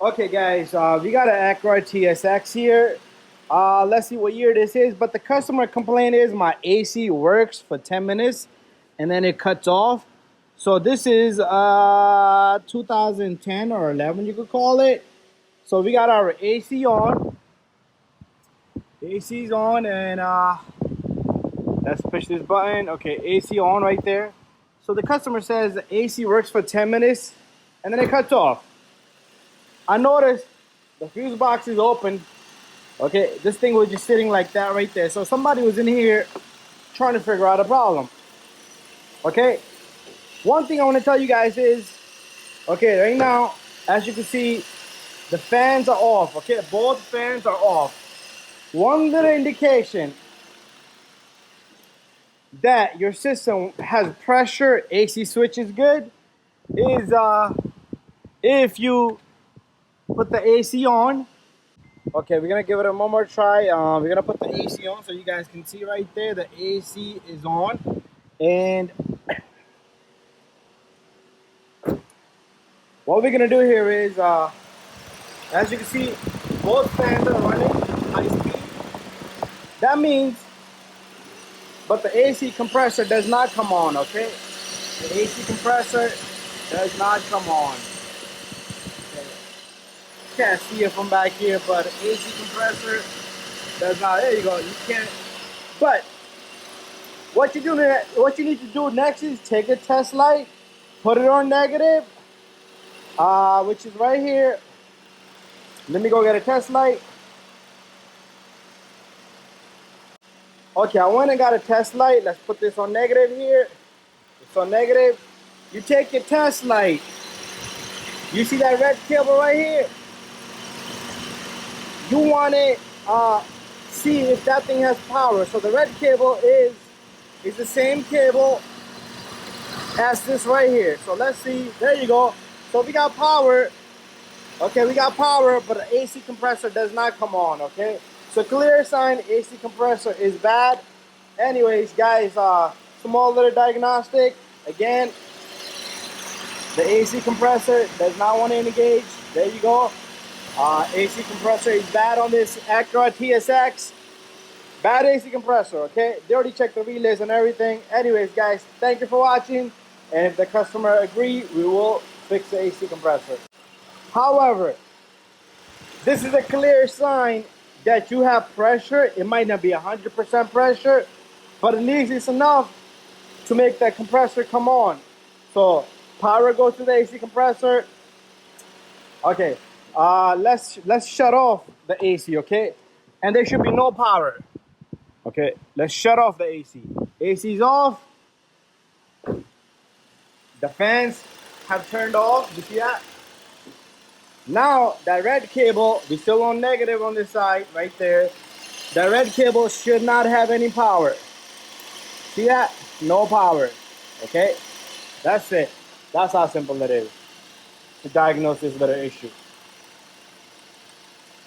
Okay, guys, we got an Acura TSX here. Let's see what year this is. But the customer complaint is my AC works for 10 minutes and then it cuts off. So this is 2010 or 11, you could call it. So we got our AC on. AC's on, and let's push this button. Okay, AC on right there. So the customer says the AC works for 10 minutes and then it cuts off. I noticed the fuse box is open. Okay, this thing was just sitting like that right there. So somebody was in here trying to figure out a problem. Okay, one thing I want to tell you guys is, okay, right now, as you can see, the fans are off. Okay, both fans are off. One little indication that your system has pressure, AC switch is good, is if you put the AC on. Okay, we're gonna give it one more try. We're gonna put the AC on so you guys can see right there the AC is on. And what we're gonna do here is, as you can see, both fans are running high speed. That means, but the AC compressor does not come on, okay? The AC compressor does not come on. Okay. Can't see it from back here, but the AC compressor does not. There you go. You can't. But what you need to do next is take a test light, put it on negative, which is right here. Let me go get a test light. Okay, I went and got a test light. Let's put this on negative here. It's on negative. You take your test light. You see that red cable right here? You want to see if that thing has power. So the red cable is the same cable as this right here. So let's see. There you go. So we got power. Okay, we got power, but the AC compressor does not come on, okay? So clear sign AC compressor is bad. Anyways, guys, small little diagnostic. Again, the AC compressor does not want to engage. There you go. AC compressor is bad on this Acura TSX. Bad AC compressor, okay? They already checked the relays and everything. Anyways, guys, thank you for watching. And if the customer agree, we will fix the AC compressor. However, this is a clear sign that you have pressure. It might not be 100% pressure, but at least it's enough to make that compressor come on. So power goes to the AC compressor. Okay, let's shut off the AC, okay? And there should be no power. Okay, let's shut off the AC. AC is off. The fans have turned off. You see that? Now, that red cable, we're still on negative on this side, right there. The red cable should not have any power. See that? No power. Okay? That's it. That's how simple it is to diagnose this little issue.